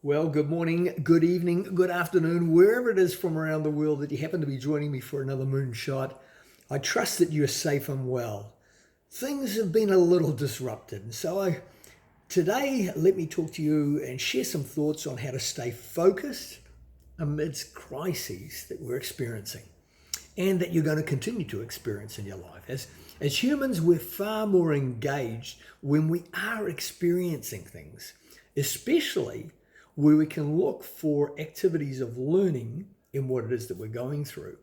Well, good morning, good evening, good afternoon, wherever it is from around the world that you happen to be joining me for another Moonshot. I trust that you're safe and well. Things have been a little disrupted, and today let me talk to you and share some thoughts on how to stay focused amidst crises that we're experiencing and that you're going to continue to experience in your life. As humans, we're far more engaged when we are experiencing things, especially where we can look for activities of learning in what it is that we're going through.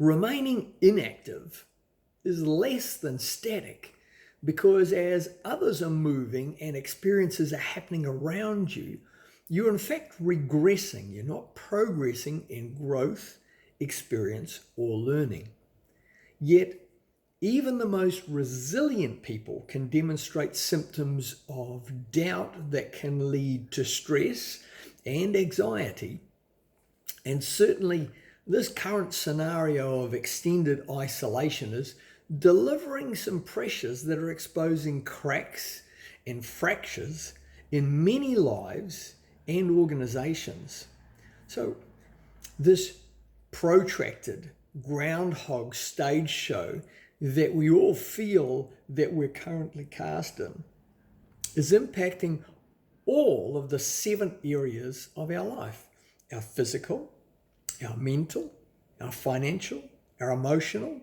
Remaining inactive is less than static because as others are moving and experiences are happening around you, you're in fact regressing. You're not progressing in growth, experience, or learning. Yet, even the most resilient people can demonstrate symptoms of doubt that can lead to stress and anxiety. And certainly, this current scenario of extended isolation is delivering some pressures that are exposing cracks and fractures in many lives and organizations. So, this protracted groundhog stage show that we all feel that we're currently cast in is impacting all of the 7 areas of our life: our physical, our mental, our financial, our emotional,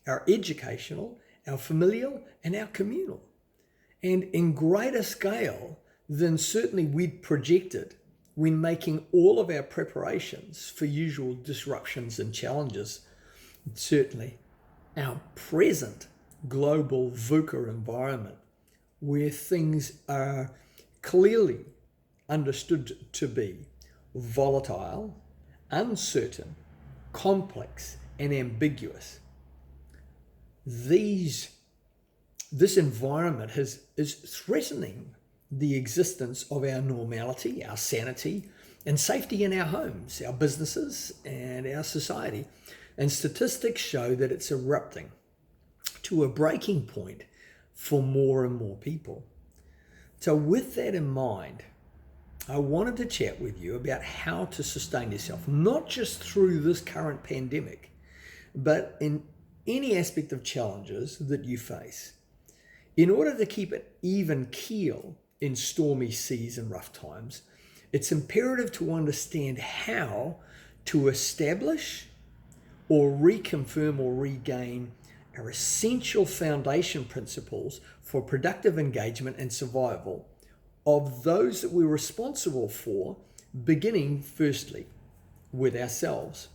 our educational, our familial, and our communal. And in greater scale than certainly we'd projected when making all of our preparations for usual disruptions and challenges. Certainly our present global VUCA environment, where things are clearly understood to be volatile, uncertain, complex, and ambiguous. This environment is threatening the existence of our normality, our sanity, and safety in our homes, our businesses, and our society. And statistics show that it's erupting to a breaking point for more and more people. So with that in mind, I wanted to chat with you about how to sustain yourself, not just through this current pandemic, but in any aspect of challenges that you face. In order to keep an even keel in stormy seas and rough times, it's imperative to understand how to establish or reconfirm or regain our essential foundation principles for productive engagement and survival of those that we're responsible for, beginning firstly with ourselves.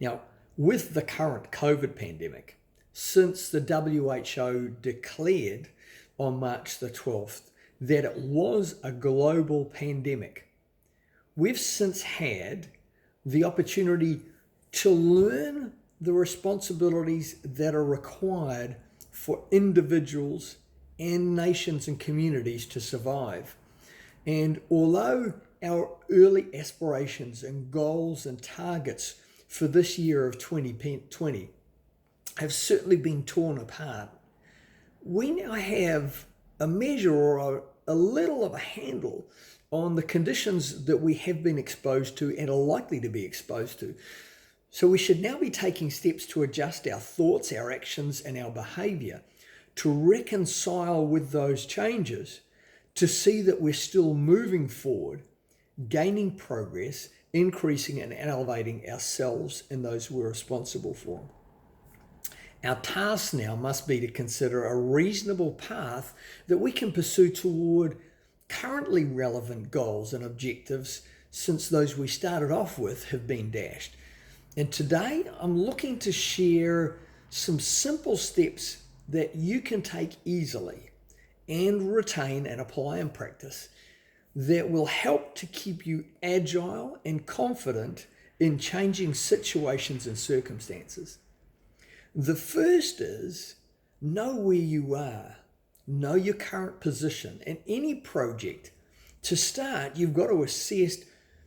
Now, with the current COVID pandemic, since the WHO declared on March the 12th that it was a global pandemic, we've since had the opportunity to learn the responsibilities that are required for individuals and nations and communities to survive. And although our early aspirations and goals and targets for this year of 2020 have certainly been torn apart, we now have a measure or a little of a handle on the conditions that we have been exposed to and are likely to be exposed to. So we should now be taking steps to adjust our thoughts, our actions, and our behavior to reconcile with those changes, to see that we're still moving forward, gaining progress, increasing and elevating ourselves and those we're responsible for. Our task now must be to consider a reasonable path that we can pursue toward currently relevant goals and objectives, since those we started off with have been dashed. And today I'm looking to share some simple steps that you can take easily and retain and apply in practice that will help to keep you agile and confident in changing situations and circumstances. The first is know where you are, know your current position. In any project, to start, you've got to assess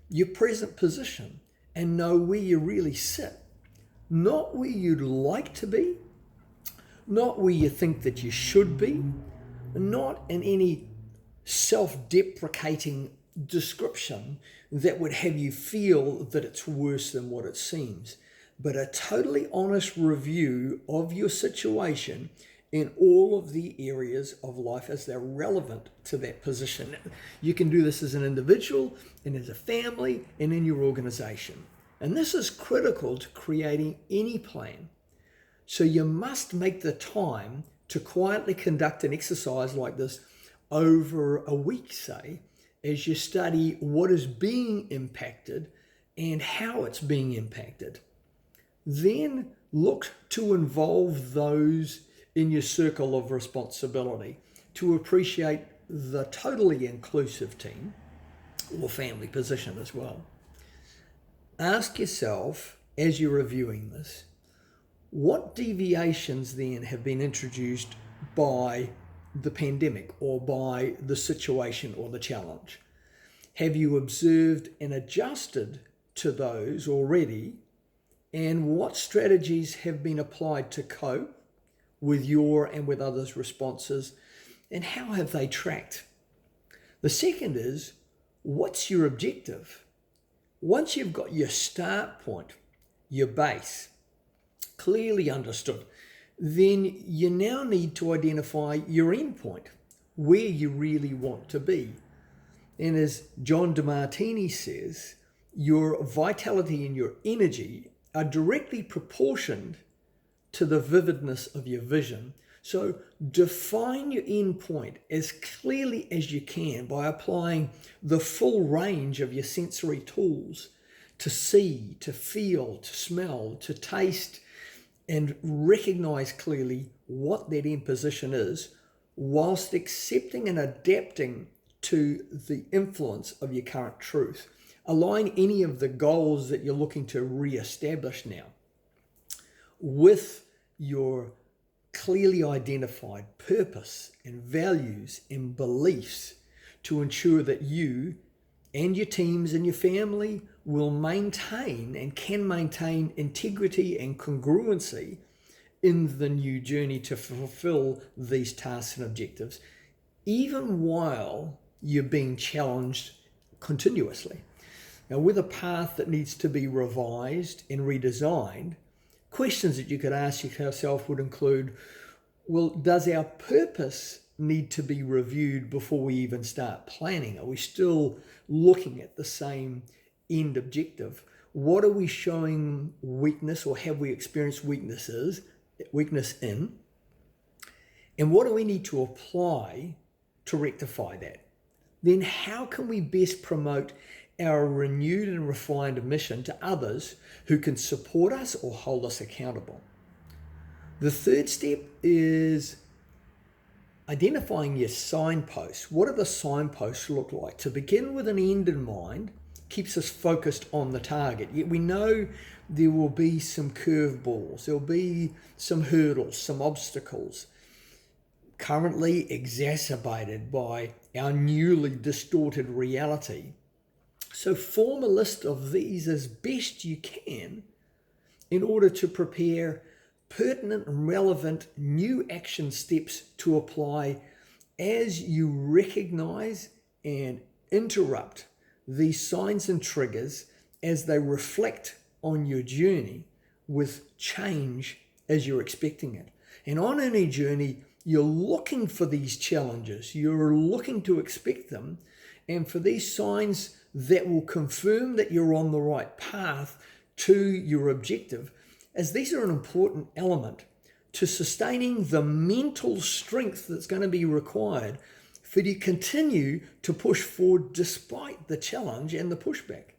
your present position and know where you really sit. Not where you'd like to be, not where you think that you should be, not in any self-deprecating description that would have you feel that it's worse than what it seems, but a totally honest review of your situation in all of the areas of life as they're relevant to that position. You can do this as an individual and as a family and in your organization. And this is critical to creating any plan. So you must make the time to quietly conduct an exercise like this over a week, say, as you study what is being impacted and how it's being impacted. Then look to involve those in your circle of responsibility to appreciate the totally inclusive team or family position as well. Ask yourself, as you're reviewing this, what deviations then have been introduced by the pandemic or by the situation or the challenge? Have you observed and adjusted to those already? And what strategies have been applied to cope with your and with others' responses? And how have they tracked? The second is, what's your objective? Once you've got your start point, your base, clearly understood, then you now need to identify your end point, where you really want to be. And as John DeMartini says, your vitality and your energy are directly proportioned to the vividness of your vision. So define your end point as clearly as you can by applying the full range of your sensory tools to see, to feel, to smell, to taste, and recognize clearly what that end position is, whilst accepting and adapting to the influence of your current truth. Align any of the goals that you're looking to re-establish now with your clearly identified purpose and values and beliefs to ensure that you and your teams and your family will maintain and can maintain integrity and congruency in the new journey to fulfill these tasks and objectives, even while you're being challenged continuously. Now, with a path that needs to be revised and redesigned, questions that you could ask yourself would include, well, does our purpose need to be reviewed before we even start planning? Are we still looking at the same end objective? What are we showing weakness, or have we experienced weakness in? And what do we need to apply to rectify that? Then how can we best promote our renewed and refined mission to others who can support us or hold us accountable? The third step is identifying your signposts. What do the signposts look like? To begin with an end in mind keeps us focused on the target. Yet we know there will be some curveballs, there will be some hurdles, some obstacles, currently exacerbated by our newly distorted reality. So form a list of these as best you can in order to prepare pertinent and relevant new action steps to apply as you recognize and interrupt these signs and triggers as they reflect on your journey with change as you're expecting it. And on any journey, you're looking for these challenges, you're looking to expect them, and for these signs that will confirm that you're on the right path to your objective, as these are an important element to sustaining the mental strength that's going to be required for you to continue to push forward despite the challenge and the pushback.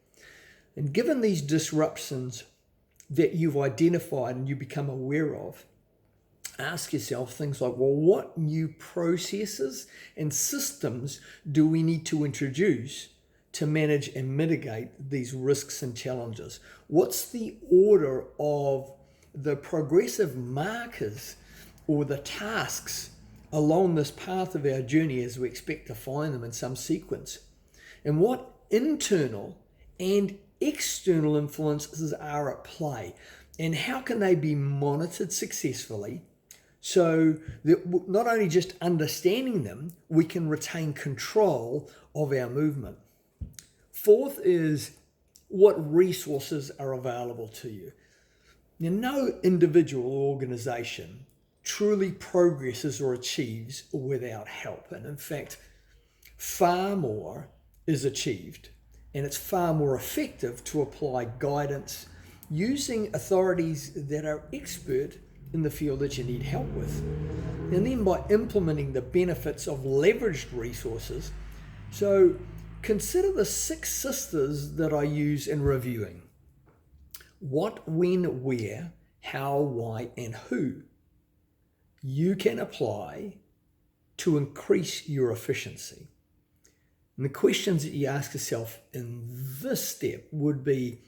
And given these disruptions that you've identified and you become aware of, ask yourself things like, well, what new processes and systems do we need to introduce to manage and mitigate these risks and challenges? What's the order of the progressive markers or the tasks along this path of our journey as we expect to find them in some sequence? And what internal and external influences are at play? And how can they be monitored successfully so that not only just understanding them, we can retain control of our movement? Fourth is what resources are available to you. Now, no individual or organization truly progresses or achieves without help. And in fact, far more is achieved, and it's far more effective to apply guidance using authorities that are expert in the field that you need help with. And then by implementing the benefits of leveraged resources. So consider the 6 sisters that I use in reviewing. What, when, where, how, why, and who you can apply to increase your efficiency. And the questions that you ask yourself in this step would be,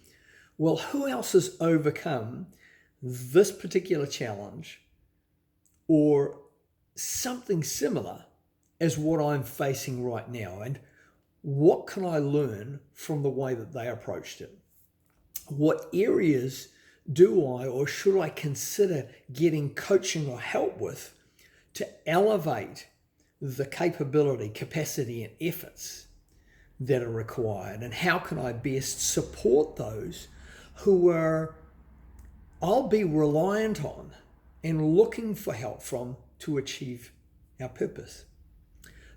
well, who else has overcome this particular challenge or something similar as what I'm facing right now? And what can I learn from the way that they approached it? What areas do I or should I consider getting coaching or help with to elevate the capability, capacity, and efforts that are required? And how can I best support those who I'll be reliant on and looking for help from to achieve our purpose?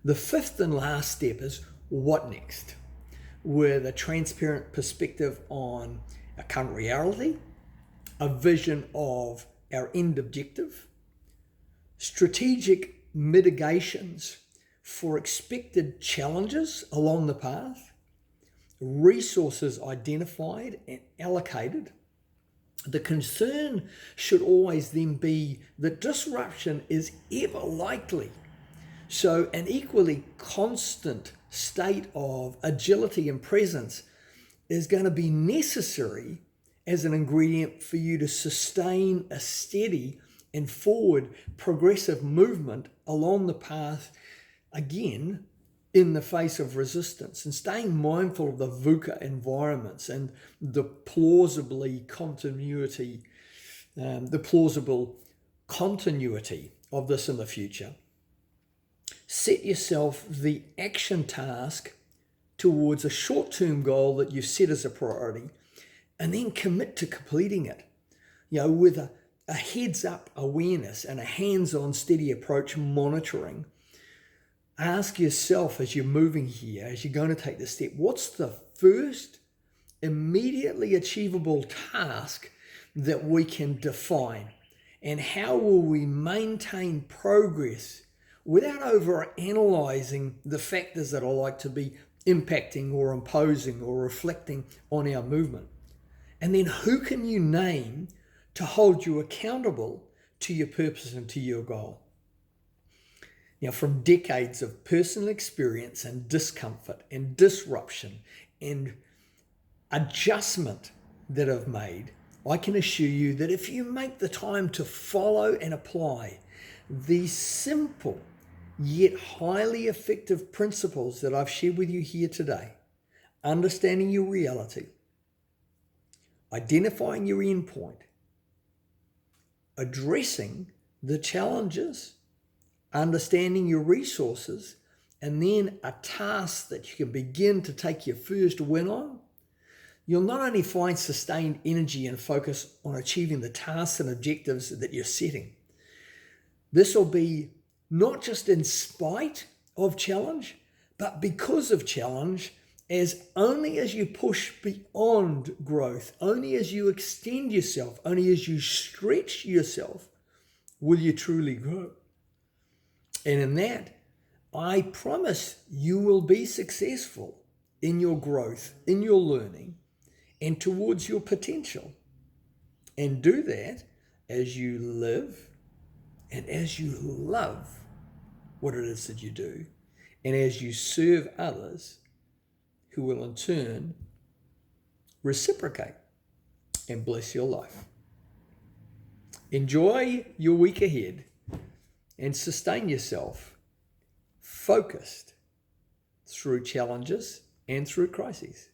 The 5th and last step is what next, with a transparent perspective on our current reality, a vision of our end objective, strategic mitigations for expected challenges along the path, resources identified and allocated. The concern should always then be that disruption is ever likely. So an equally constant state of agility and presence is going to be necessary as an ingredient for you to sustain a steady and forward progressive movement along the path, again, in the face of resistance, and staying mindful of the VUCA environments and the plausible continuity of this in the future. Set yourself the action task towards a short-term goal that you've set as a priority, and then commit to completing it, with a heads-up awareness and a hands-on steady approach monitoring. Ask yourself as you're moving here, as you're going to take this step, what's the first immediately achievable task that we can define? And how will we maintain progress without over-analyzing the factors that are like to be impacting or imposing or reflecting on our movement? And then who can you name to hold you accountable to your purpose and to your goal? Now, from decades of personal experience and discomfort and disruption and adjustment that I've made, I can assure you that if you make the time to follow and apply these simple yet highly effective principles that I've shared with you here today, understanding your reality, identifying your endpoint, addressing the challenges, understanding your resources, and then a task that you can begin to take your first win on, you'll not only find sustained energy and focus on achieving the tasks and objectives that you're setting. This will be not just in spite of challenge, but because of challenge, as only as you push beyond growth, only as you extend yourself, only as you stretch yourself, will you truly grow. And in that, I promise you will be successful in your growth, in your learning, and towards your potential. And do that as you live and as you love what it is that you do, and as you serve others who will in turn reciprocate and bless your life. Enjoy your week ahead and sustain yourself focused through challenges and through crises.